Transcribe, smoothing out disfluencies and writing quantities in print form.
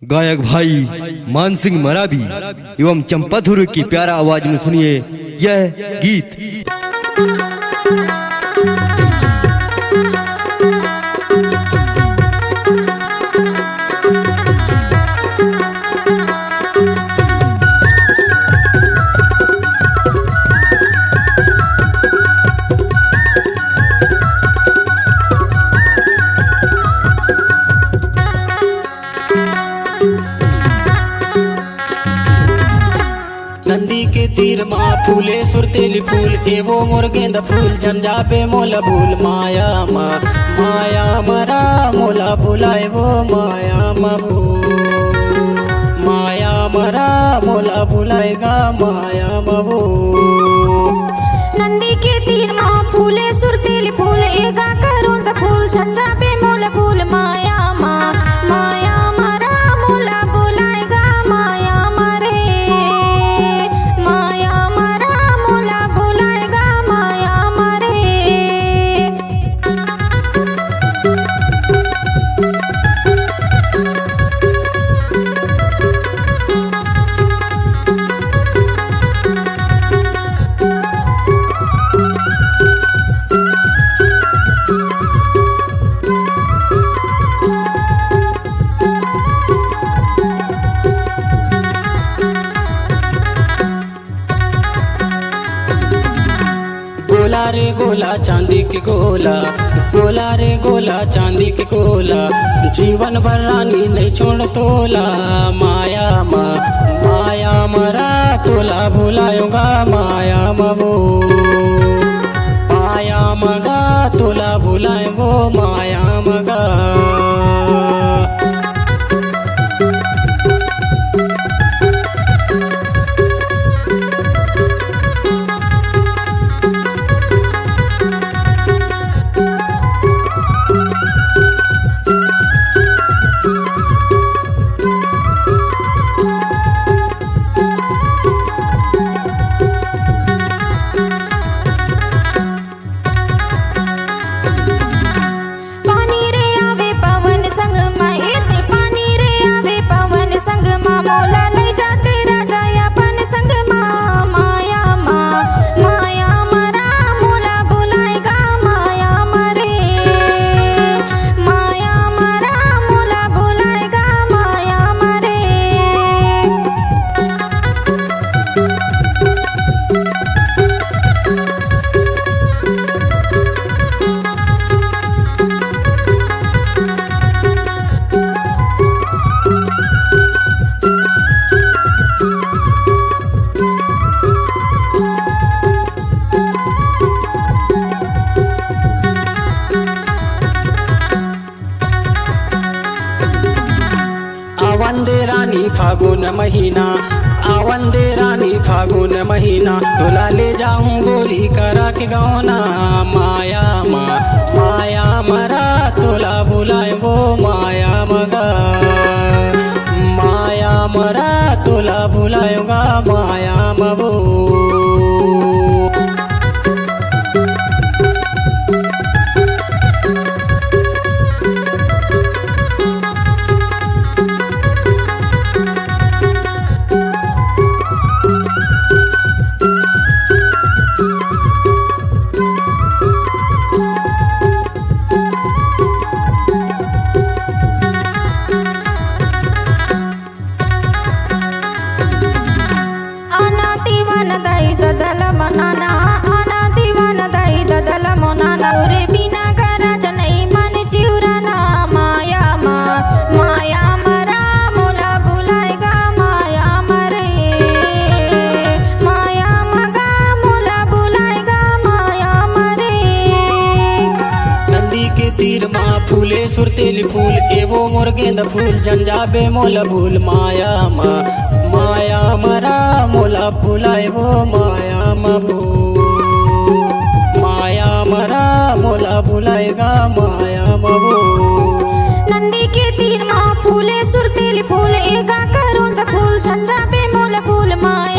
गायक भाई मान सिंह मरावी एवं चंपाधुर की प्यारा आवाज में सुनिए यह गीत। नंदी के तीर माँ फूले सुरतेली फूल एवो मोर गेंदा फूल झंझा पे मोला भूल माया मरा मोला बुलाए वो माया मरा मोला बुलाएगा माया मबू। नंदी के तीर माँ फूले सुरतेली फूल एगा करूं द फूल झंझा पे मोला फूल माया मरा मोला बुलाएगा माया मरे माया मरा मोला बुलाएगा माया मरे। गोला रे गोला चांदी के गोला रे गोला चांदी के गोला जीवन भर रानी नहीं छोड़ तोला माया मरा तोला भुलाऊंगा माया मबू माया मगा तोला भुलाएंगो माया मगा। मोला नहीं जाते राजा अपन संग माया मरा मोला बुलाएगा माया मरे माया मरा मोला बुलाएगा माया मरे। आवंदे रानी फागुन महीना आवंदे रानी फागुन महीना तोला ले जाऊं गोरी करा के गौना माया मरा तोला बुलाए वो माया मगा माया मरा तोला बुलाएगा माया मबू। रे बिना करा जनई मन चिउराना माया मरा मोला बुलाएगा माया मरे माया मगा मोला बुलाएगा माया मरे। नंदी के तीर माँ फूले सुरतेली फूल एवो मोर गेंदा फूल झंझा बे मोला भूल माया मरा मोला बुलाए वो माया मबू माया मरा मोला बुलाएगा माया मबू। नंदी के तीर माँ फूले सुरतेली फूल एगा करूं द फूल झंझा पे मोला फूल माया